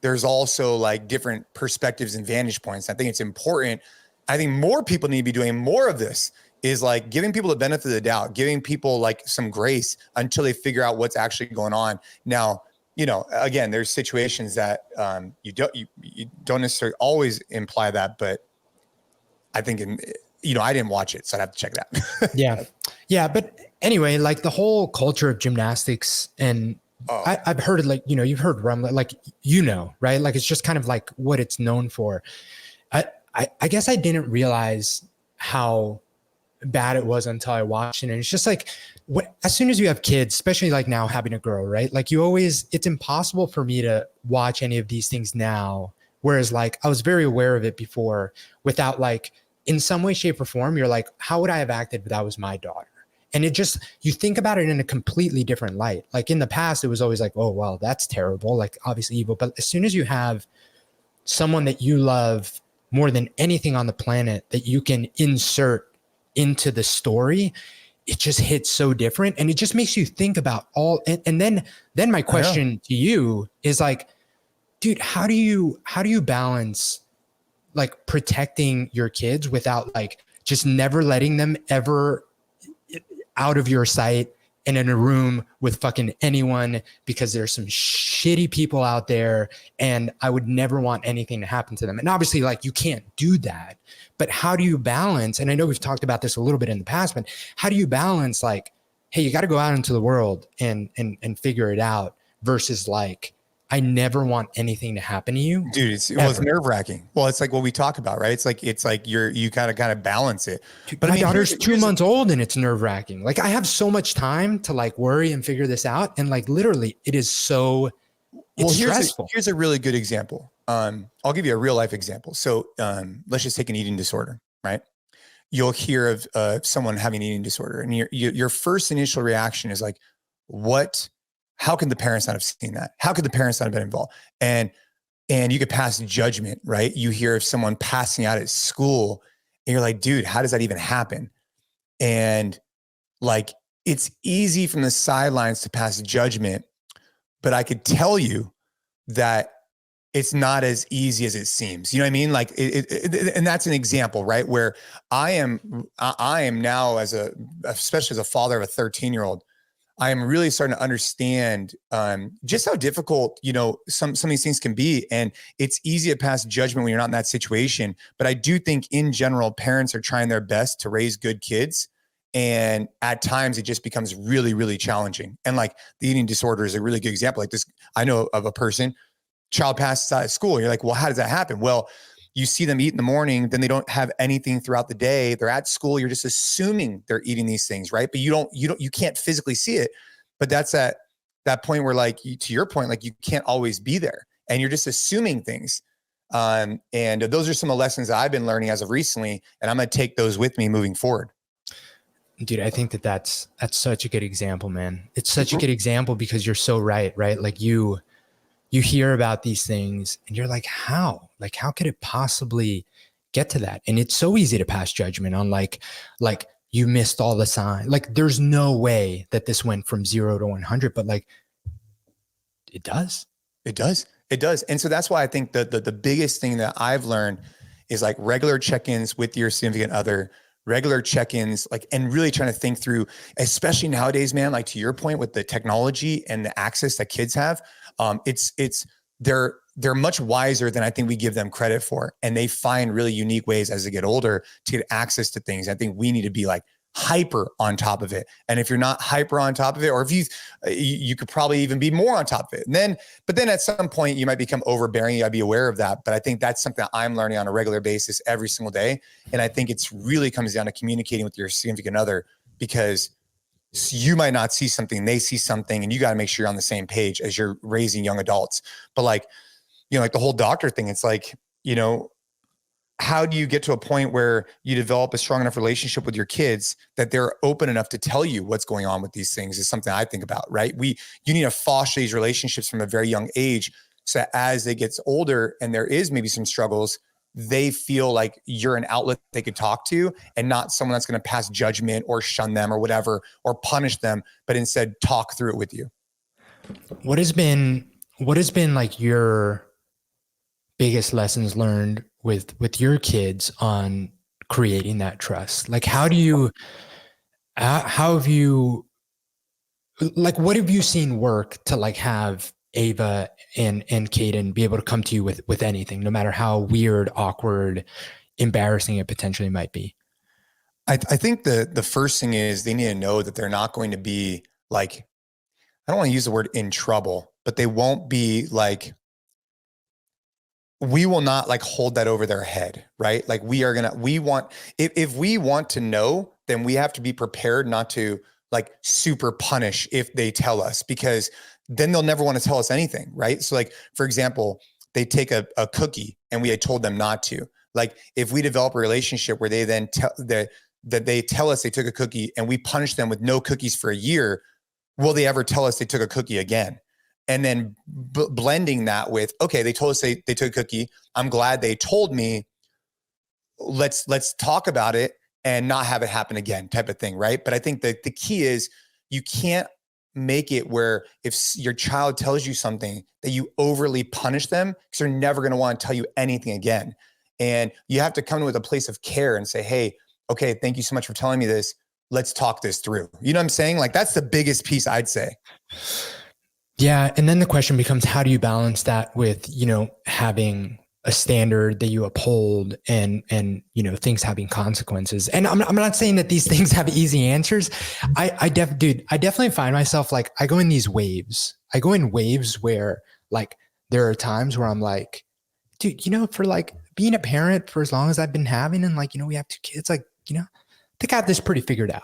there's also like different perspectives and vantage points. I think it's important. I think more people need to be doing more of this, is like giving people the benefit of the doubt, giving people like some grace until they figure out what's actually going on. Now, again, there's situations that you don't necessarily always imply that, but I think I didn't watch it, so I'd have to check it out. Yeah. Yeah. But anyway, like the whole culture of gymnastics, and I've heard it, like, you've heard rumble, like, right? Like, it's just kind of like what it's known for. I guess I didn't realize how bad it was until I watched it. And it's just like, as soon as you have kids, especially like now having a girl, right? Like it's impossible for me to watch any of these things now. Whereas like, I was very aware of it before without, like, in some way, shape or form, you're like, how would I have acted if that was my daughter? And you think about it in a completely different light. Like in the past, it was always like, oh, well, that's terrible. Like obviously evil. But as soon as you have someone that you love more than anything on the planet that you can insert into the story, it just hits so different. And it just makes you think about all. And then my question to you is like, dude, how do you balance like protecting your kids without like just never letting them ever out of your sight and in a room with fucking anyone, because there's some shitty people out there and I would never want anything to happen to them. And obviously, like, you can't do that, but how do you balance? And I know we've talked about this a little bit in the past, but how do you balance like, hey, you got to go out into the world and figure it out versus like, I never want anything to happen to you, dude. It's nerve wracking. Well, it's like what we talk about, right? It's like you kind of balance it. But my daughter's 2 months old and it's nerve wracking. Like I have so much time to like worry and figure this out. And like, literally it is so stressful. Here's a really good example. I'll give you a real life example. So let's just take an eating disorder, right? You'll hear of someone having an eating disorder and your first initial reaction is like, how can the parents not have seen that? How could the parents not have been involved? And you could pass judgment, right? You hear of someone passing out at school and you're like, dude, how does that even happen? And like, it's easy from the sidelines to pass judgment, but I could tell you that it's not as easy as it seems. You know what I mean? Like and that's an example, right? Where I am now especially as a father of a 13-year-old, I am really starting to understand just how difficult, some of these things can be. And it's easy to pass judgment when you're not in that situation. But I do think in general, parents are trying their best to raise good kids. And at times it just becomes really, really challenging. And like the eating disorder is a really good example. Like this, I know of a person, child passes out of school. You're like, well, how does that happen? Well, you see them eat in the morning, then they don't have anything throughout the day. They're at school. You're just assuming they're eating these things, right? But you can't physically see it. But that's at that point where, like, to your point, like you can't always be there and you're just assuming things. And those are some of the lessons that I've been learning as of recently. And I'm going to take those with me moving forward. Dude, I think that's such a good example, man. It's such a good example because you're so right? Like you hear about these things and you're like, how could it possibly get to that? And it's so easy to pass judgment on like you missed all the signs. Like there's no way that this went from 0 to 100, but like it does. And so that's why I think the biggest thing that I've learned is like regular check-ins with your significant other, regular check-ins, like, and really trying to think through, especially nowadays, man, like to your point with the technology and the access that kids have, they're much wiser than I think we give them credit for. And they find really unique ways as they get older to get access to things. I think we need to be like hyper on top of it. And if you're not hyper on top of it, or if you could probably even be more on top of it. But then at some point you might become overbearing. You gotta be aware of that. But I think that's something that I'm learning on a regular basis every single day. And I think it's really comes down to communicating with your significant other, because you might not see something, they see something, and you got to make sure you're on the same page as you're raising young adults. But like, like the whole doctor thing, it's like, how do you get to a point where you develop a strong enough relationship with your kids that they're open enough to tell you what's going on with these things is something I think about, right? You need to foster these relationships from a very young age, so that as they get older and there is maybe some struggles, they feel like you're an outlet they could talk to, and not someone that's going to pass judgment or shun them or whatever, or punish them, but instead talk through it with you. What has been like your biggest lessons learned with your kids on creating that trust? Like, how have you, like, what have you seen work to like have Ava and Caden be able to come to you with anything, no matter how weird, awkward, embarrassing it potentially might be? I think the first thing is they need to know that they're not going to be like, I don't want to use the word in trouble, but they won't be like, we will not like hold that over their head, right? Like if we want to know, then we have to be prepared not to like super punish if they tell us, because then they'll never want to tell us anything, right? So like, for example, they take a cookie and we had told them not to. Like if we develop a relationship where they then tell that they tell us they took a cookie and we punish them with no cookies for a year, will they ever tell us they took a cookie again? And then blending that with, okay, they told us they took a cookie. I'm glad they told me. Let's talk about it and not have it happen again, type of thing, right? But I think that the key is you can't make it where if your child tells you something that you overly punish them, because they're never going to want to tell you anything again. And you have to come with a place of care and say, hey, okay, thank you so much for telling me this. Let's talk this through. You know what I'm saying? Like that's the biggest piece, I'd say. Yeah. And then the question becomes, how do you balance that with, having a standard that you uphold and things having consequences? And I'm not saying that these things have easy answers. I definitely find myself like, I go in these waves. I go in waves where like, there are times where I'm like, dude, for like being a parent for as long as I've been having, and like, we have 2 kids, like, they got this pretty figured out.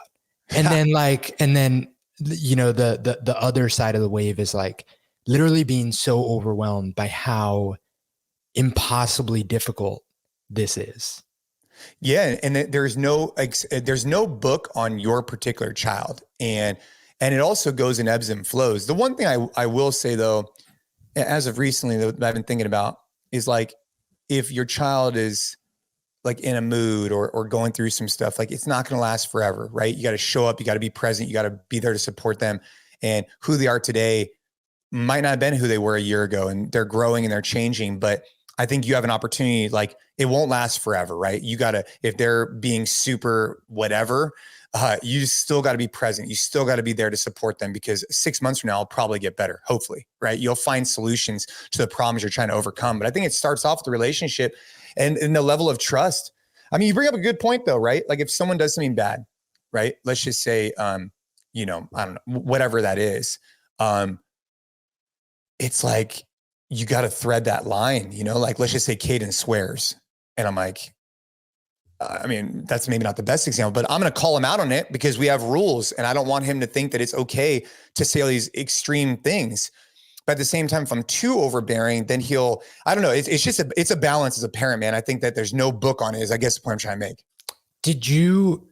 And then the other side of the wave is like literally being so overwhelmed by how impossibly difficult this is. Yeah. And there's no book on your particular child. And it also goes in ebbs and flows. The one thing I will say though, as of recently that I've been thinking about is like, if your child is like in a mood or going through some stuff, like it's not going to last forever, right? You got to show up, you got to be present, you got to be there to support them. And who they are today might not have been who they were a year ago, and they're growing and they're changing. But I think you have an opportunity, like it won't last forever, right? You got to, if they're being super whatever, you still got to be present. You still got to be there to support them, because 6 months from now, it'll probably get better. Hopefully, right? You'll find solutions to the problems you're trying to overcome. But I think it starts off with the relationship and the level of trust. I mean, you bring up a good point though, right? Like if someone does something bad, right? Let's just say, I don't know, whatever that is. It's like, you got to thread that line, like let's just say Caden swears. And I'm like, I mean, that's maybe not the best example, but I'm going to call him out on it because we have rules and I don't want him to think that it's okay to say all these extreme things. But at the same time, if I'm too overbearing, then I don't know. It's a balance as a parent, man. I think that there's no book on it, is I guess the point I'm trying to make. Did you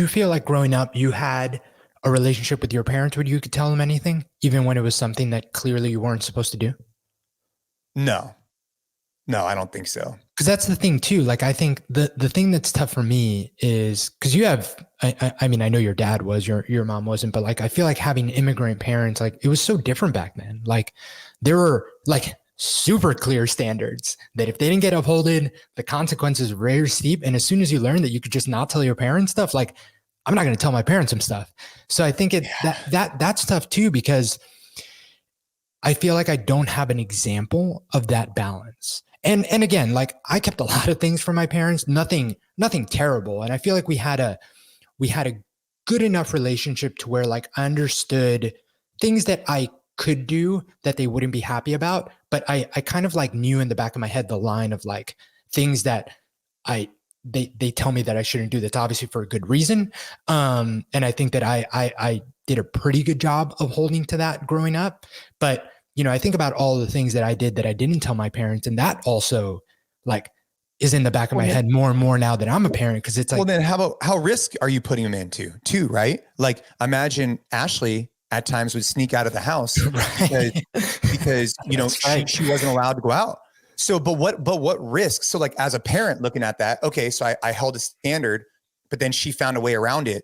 feel like growing up, you had a relationship with your parents where you could tell them anything, even when it was something that clearly you weren't supposed to do? No, I don't think so. Because that's the thing too. Like, I think the thing that's tough for me is because you have, I mean, I know your dad was, your mom wasn't, but like, I feel like having immigrant parents, like it was so different back then. Like there were like super clear standards that if they didn't get upholded, the consequences were very steep. And as soon as you learn that you could just not tell your parents stuff, like I'm not going to tell my parents some stuff. So I think that's tough too, because I feel like I don't have an example of that balance. And again, like I kept a lot of things from my parents, nothing terrible. And I feel like we had a good enough relationship to where like I understood things that I could do that they wouldn't be happy about. But I kind of like knew in the back of my head, the line of like things that I they tell me that I shouldn't do that's obviously for a good reason. And I think that I did a pretty good job of holding to that growing up. But, you know, I think about all the things that I did that I didn't tell my parents. And that also like is in the back of my head more and more now that I'm a parent. Cause it's like, well, then how risk are you putting them into too? Right. Like imagine Ashley at times would sneak out of the house right. because you know, she wasn't allowed to go out. So, but what risk? So like as a parent looking at that, okay, so I held a standard, but then she found a way around it.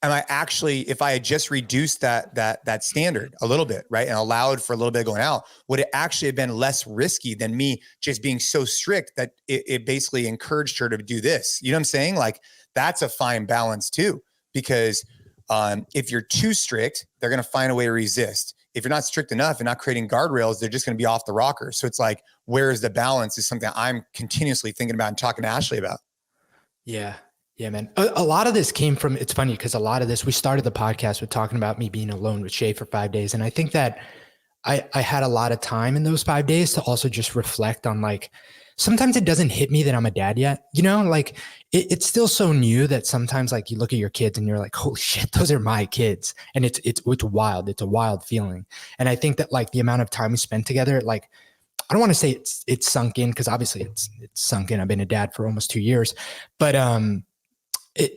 Am I actually, if I had just reduced that standard a little bit, right, and allowed for a little bit of going out, would it actually have been less risky than me just being so strict that it basically encouraged her to do this? You know what I'm saying? Like that's a fine balance too, because if you're too strict, they're going to find a way to resist. If you're not strict enough and not creating guardrails, they're just going to be off the rocker. So it's like, where's the balance is something I'm continuously thinking about and talking to Ashley about. Yeah. Yeah, man. A lot of this came from, it's funny because a lot of this, we started the podcast with talking about me being alone with Shay for 5 days. And I think that I had a lot of time in those 5 days to also just reflect on like, sometimes it doesn't hit me that I'm a dad yet, you know, like it's still so new that sometimes like you look at your kids and you're like, holy shit, those are my kids. And it's wild. It's a wild feeling. And I think that like the amount of time we spent together, like, I don't want to say it's sunk in because obviously it's sunk in. I've been a dad for almost 2 years, but,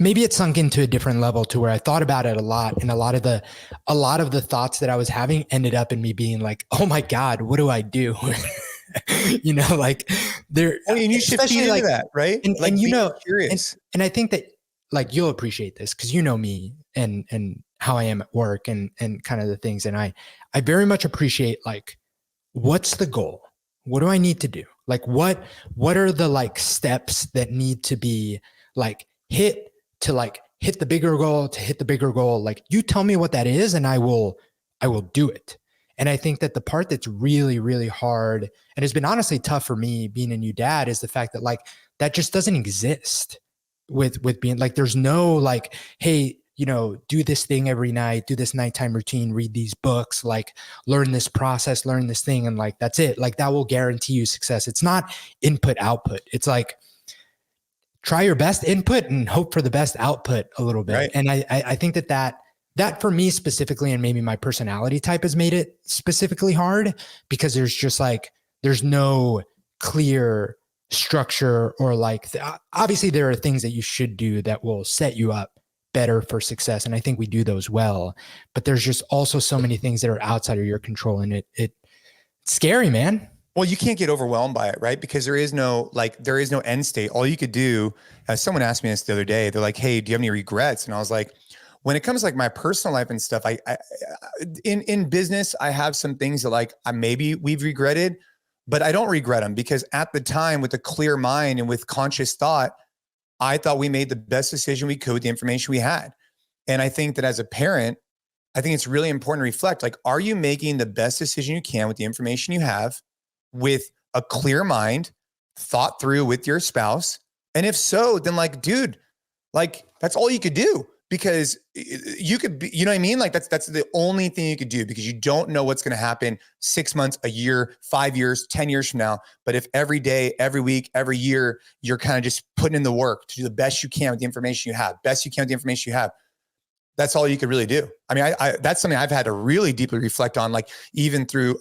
maybe it sunk into a different level to where I thought about it a lot. And a lot of the thoughts that I was having ended up in me being like, oh my God, what do I do? You know, like there, I mean, you should feed into that, right? And, like, and you know, curious. And I think that like, you'll appreciate this because you know me and how I am at work and kind of the things. And I very much appreciate like, what's the goal? What do I need to do? Like, what are the like steps that need to be like hit the bigger goal? Like you tell me what that is and I will do it. And I think that the part that's really, really hard and has been honestly tough for me being a new dad is the fact that like, that just doesn't exist with being like, there's no like, hey, you know, do this thing every night, do this nighttime routine, read these books, like learn this process, learn this thing. And like, that's it. Like that will guarantee you success. It's not input output. It's like, try your best input and hope for the best output a little bit. Right. And I think that for me specifically, and maybe my personality type has made it specifically hard because there's just like, there's no clear structure or like, obviously there are things that you should do that will set you up better for success. And I think we do those well, but there's just also so many things that are outside of your control and it's scary, man. Well, you can't get overwhelmed by it, right? Because there is no end state. All you could do, as someone asked me this the other day, they're like, hey, do you have any regrets? And I was like, when it comes to like my personal life and stuff, I in business, I have some things that like maybe we've regretted, but I don't regret them because at the time with a clear mind and with conscious thought, I thought we made the best decision we could with the information we had. And I think that as a parent, I think it's really important to reflect, like, are you making the best decision you can with the information you have with a clear mind, thought through with your spouse? And if so, then like, dude, like that's all you could do because you could be, you know what I mean? Like that's the only thing you could do because you don't know what's going to happen 6 months, a year, 5 years, 10 years from now. But if every day, every week, every year, you're kind of just putting in the work to do the best you can with the information you have, that's all you could really do. I mean, I that's something I've had to really deeply reflect on, like even through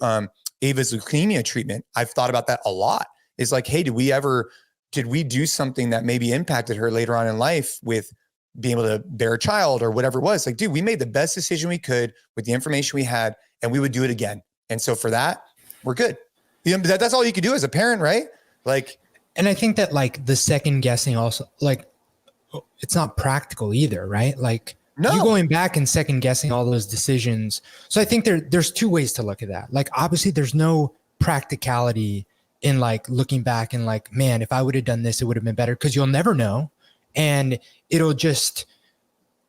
Ava's leukemia treatment. I've thought about that a lot. It's like, hey, did we do something that maybe impacted her later on in life with being able to bear a child or whatever it was? Like, dude, we made the best decision we could with the information we had and we would do it again. And so for that, we're good. You know, that's all you could do as a parent, right? Like, and I think that like the second guessing also, like it's not practical either, right? Like, no. You going back and second guessing all those decisions. So I think there's two ways to look at that. Like, obviously there's no practicality in like looking back and like, man, if I would have done this, it would have been better because you'll never know. And it'll just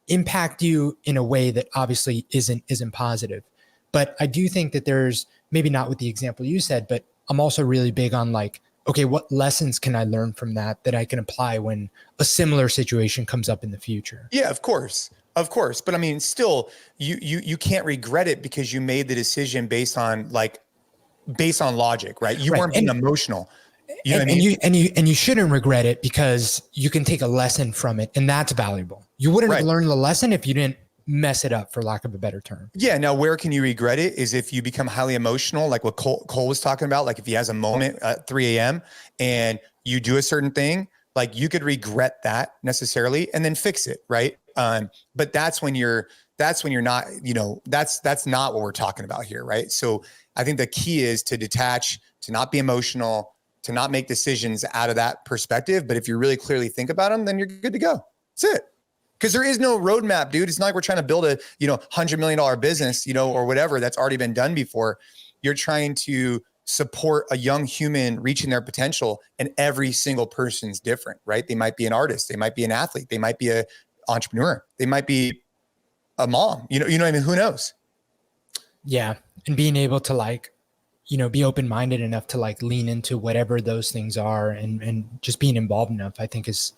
impact you in a way that obviously isn't positive. But I do think that there's maybe not with the example you said, but I'm also really big on like, okay, what lessons can I learn from that I can apply when a similar situation comes up in the future? Yeah, of course. But I mean, still you can't regret it because you made the decision based on logic, right? You weren't being emotional. You know what I mean? And you shouldn't regret it because you can take a lesson from it, and that's valuable. You wouldn't have learned the lesson if you didn't mess it up, for lack of a better term. Yeah. Now, where can you regret it is if you become highly emotional, like what Cole was talking about. Like if he has a moment at 3 a.m. and you do a certain thing, like you could regret that necessarily and then fix it. Right. But that's when you're not, that's not what we're talking about here. Right. So I think the key is to detach, to not be emotional, to not make decisions out of that perspective. But if you really clearly think about them, then you're good to go. That's it. Because there is no roadmap, dude. It's not like we're trying to build a, $100 million business, or whatever that's already been done before. You're trying to support a young human reaching their potential, and every single person's different, right? They might be an artist. They might be an athlete. They might be an entrepreneur. They might be a mom, what I mean? Who knows? Yeah. And being able to be open-minded enough to lean into whatever those things are and just being involved enough, I think is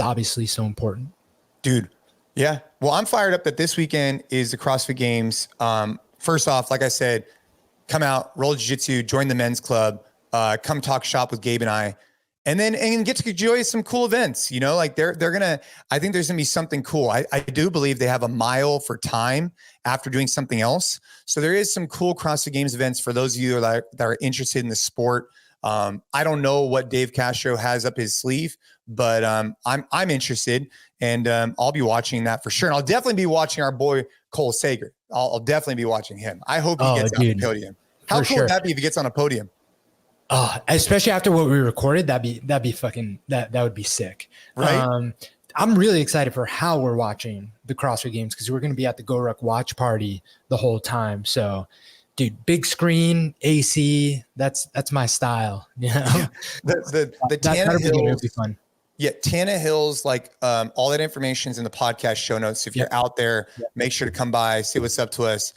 obviously so important. Dude. Yeah. Well, I'm fired up that this weekend is the CrossFit Games. First off, like I said, come out, roll jiu-jitsu, join the men's club, come talk shop with Gabe and I, and get to enjoy some cool events. I think there's gonna be something cool. I do believe they have a mile for time after doing something else. So there is some cool CrossFit Games events for those of you that are interested in the sport. I don't know what Dave Castro has up his sleeve, but I'm interested, and I'll be watching that for sure. And I'll definitely be watching our boy Cole Sager. I'll definitely be watching him. I hope he gets on the podium. How cool would that be if he gets on a podium? Especially after what we recorded, that'd be fucking that would be sick. Right. I'm really excited for how we're watching the CrossFit Games because we're going to be at the Go Ruck watch party the whole time. So, dude, big screen, AC, that's my style. The TANNAHILLS would be fun. Yeah, TANNAHILLS, all that information is in the podcast show notes. If you're out there, make sure to come by, say what's up to us.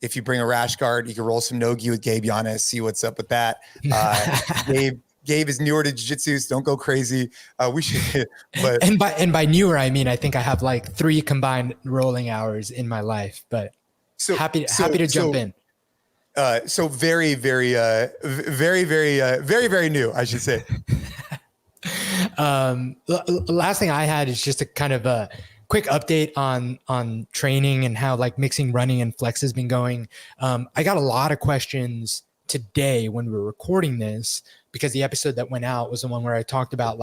If you bring a rash guard, you can roll some no-gi with Gabe Giannis, see what's up with that. Gabe is newer to jiu-jitsu, so don't go crazy. We should, but and by newer, I mean I think I have 3 combined rolling hours in my life, but happy to jump in. So very, very, very, very, very, very new, I should say. Last thing I had is just a kind of a quick update on training and how mixing running and flex has been going. I got a lot of questions today when we were recording this because the episode that went out was the one where I talked about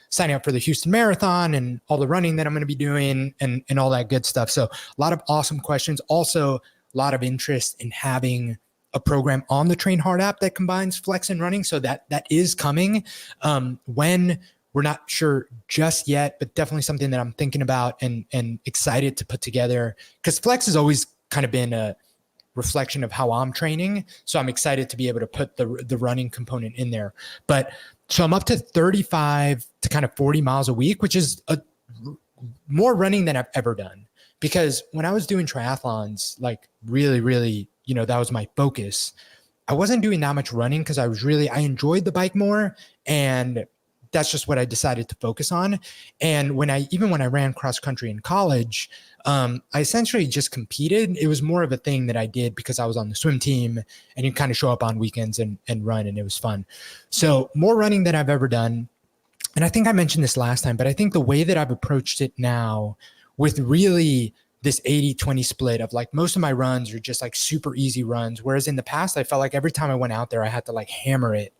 signing up for the Houston Marathon and all the running that I'm going to be doing and all that good stuff. So a lot of awesome questions. Also a lot of interest in having a program on the Train Hard app that combines flex and running. So that is coming. When we're not sure just yet, but definitely something that I'm thinking about and excited to put together because flex has always kind of been a reflection of how I'm training. So I'm excited to be able to put the running component in there. But so I'm up to 35 to kind of 40 miles a week, which is more running than I've ever done. Because when I was doing triathlons, really, really, that was my focus. I wasn't doing that much running because I enjoyed the bike more. And that's just what I decided to focus on. And when I ran cross country in college, I essentially just competed. It was more of a thing that I did because I was on the swim team and you kind of show up on weekends and run, and it was fun. So more running than I've ever done. And I think I mentioned this last time, but I think the way that I've approached it now with really this 80-20 split of most of my runs are just super easy runs. Whereas in the past, I felt like every time I went out there, I had to hammer it.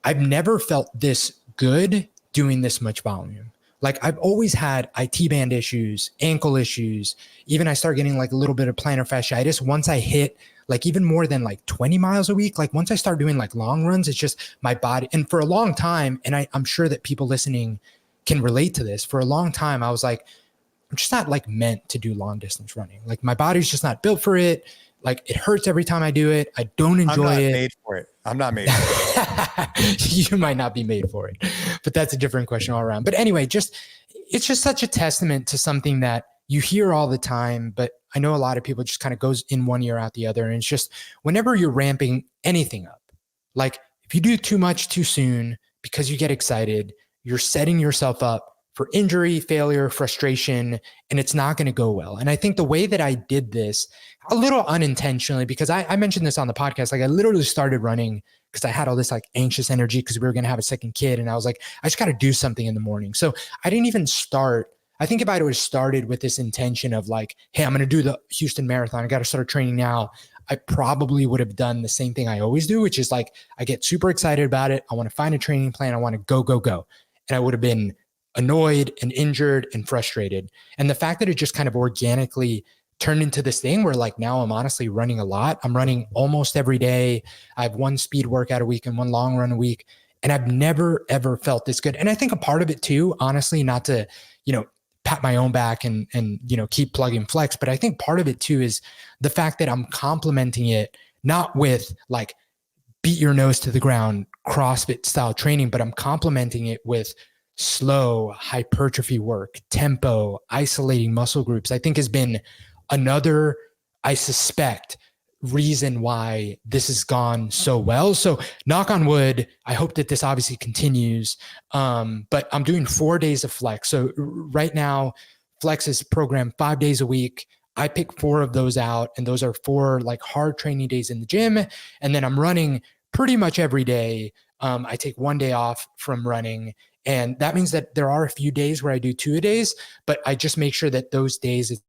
I've never felt this good doing this much volume. I've always had IT band issues, ankle issues. Even I started getting a little bit of plantar fasciitis once I hit even more than 20 miles a week. Once I start doing long runs, it's just my body. And for a long time, and I'm sure that people listening can relate to this. For a long time, I was I'm just not meant to do long distance running. My body's just not built for it. It hurts every time I do it. I don't enjoy it. I'm not made for it. I'm not made for it. You might not be made for it, but that's a different question all around. But anyway, it's just such a testament to something that you hear all the time, but I know a lot of people just kind of goes in one ear out the other. And it's just whenever you're ramping anything up, if you do too much too soon because you get excited, you're setting yourself up for injury, failure, frustration, and it's not going to go well. And I think the way that I did this a little unintentionally, because I mentioned this on the podcast, I literally started running because I had all this like anxious energy because we were going to have a second kid. And I was like, I just got to do something in the morning. So I didn't even start. I think if I would have started with this intention of like, hey, I'm going to do the Houston Marathon, I got to start training now, I probably would have done the same thing I always do, which is like, I get super excited about it. I want to find a training plan. I want to go. And I would have been annoyed and injured and frustrated. And the fact that it just kind of organically turned into this thing where like now I'm honestly running a lot. I'm running almost every day. I have one speed workout a week and one long run a week. And I've never, ever felt this good. And I think a part of it too, honestly, not to, pat my own back and keep plugging flex, but I think part of it too is the fact that I'm complementing it, not with like beat your nose to the ground CrossFit style training, but I'm complementing it with slow hypertrophy work, tempo, isolating muscle groups. I think has been another, I suspect, reason why this has gone so well. So knock on wood, I hope that this obviously continues. But I'm doing 4 days of flex. So right now, flex is programmed 5 days a week. I pick 4 of those out, and those are 4 like hard training days in the gym. And then I'm running pretty much every day. I take 1 day off from running. And that means that there are a few days where I do 2 days, but I just make sure that those days it's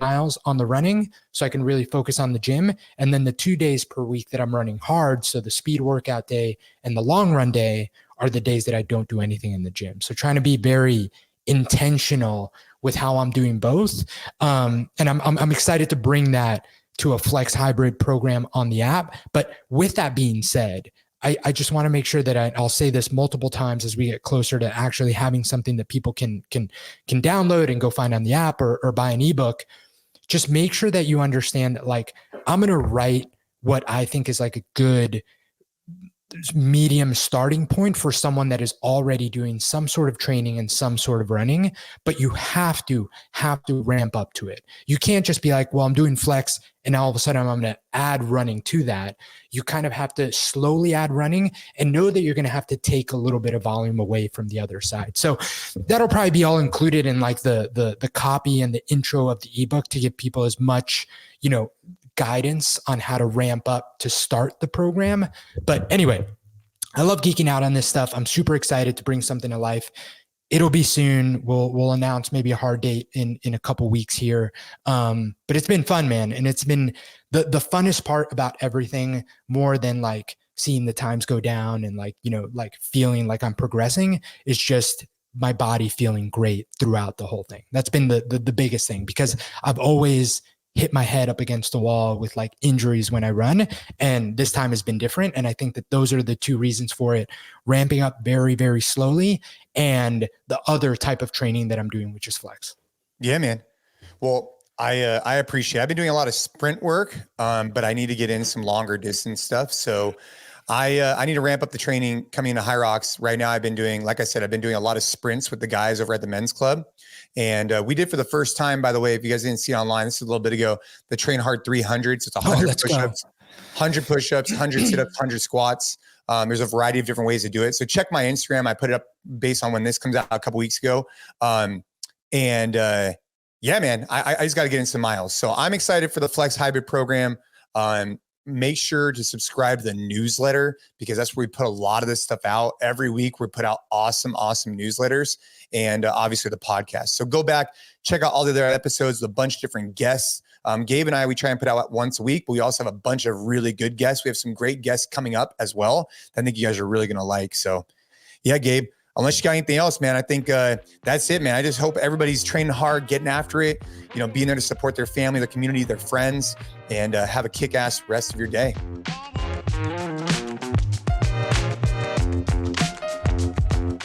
miles on the running so I can really focus on the gym. And then the 2 days per week that I'm running hard, so the speed workout day and the long run day, are the days that I don't do anything in the gym. So trying to be very intentional with how I'm doing both. And I'm excited to bring that to a flex hybrid program on the app. But with that being said, I just want to make sure that I'll say this multiple times as we get closer to actually having something that people can download and go find on the app or buy an ebook. Just make sure that you understand that like, I'm going to write what I think is like a good medium starting point for someone that is already doing some sort of training and some sort of running, but you have to ramp up to it. You can't just be like, well, I'm doing flex and all of a sudden I'm going to add running to that. You kind of have to slowly add running and know that you're going to have to take a little bit of volume away from the other side. So that'll probably be all included in like the copy and the intro of the ebook to give people as much, guidance on how to ramp up to start the program. But anyway, I love geeking out on this stuff. I'm super excited to bring something to life. It'll be soon. We'll announce maybe a hard date in a couple weeks here. But it's been fun, man. And it's been the funnest part about everything, more than like seeing the times go down and like, like feeling like I'm progressing, is just my body feeling great throughout the whole thing. That's been the biggest thing, because I've always hit my head up against the wall with like injuries when I run. And this time has been different. And I think that those are the 2 reasons for it: ramping up very, very slowly, and the other type of training that I'm doing, which is flex. Yeah, man. Well, I appreciate it. I've been doing a lot of sprint work, but I need to get in some longer distance stuff. So I need to ramp up the training coming into High Rocks. Right now, I've been doing, like I said, I've been doing a lot of sprints with the guys over at the men's club. And we did for the first time, by the way, if you guys didn't see it online, this is a little bit ago, the Train Hard 300. So it's 100 push-ups, 100 push-ups, 100 sit-ups, 100 squats. There's a variety of different ways to do it. So check my Instagram. I put it up based on when this comes out a couple weeks ago. Yeah, man, I just got to get in some miles. So I'm excited for the Flex Hybrid program. Make sure to subscribe to the newsletter, because that's where we put a lot of this stuff out. Every week we put out awesome newsletters, and obviously the podcast. So go back, check out all the other episodes with a bunch of different guests. Gabe and I, we try and put out once a week, but we also have a bunch of really good guests. We have some great guests coming up as well that I think you guys are really going to like. So yeah, Gabe, unless you got anything else, man, I think that's it, man. I just hope everybody's training hard, getting after it, being there to support their family, their community, their friends, and have a kick-ass rest of your day.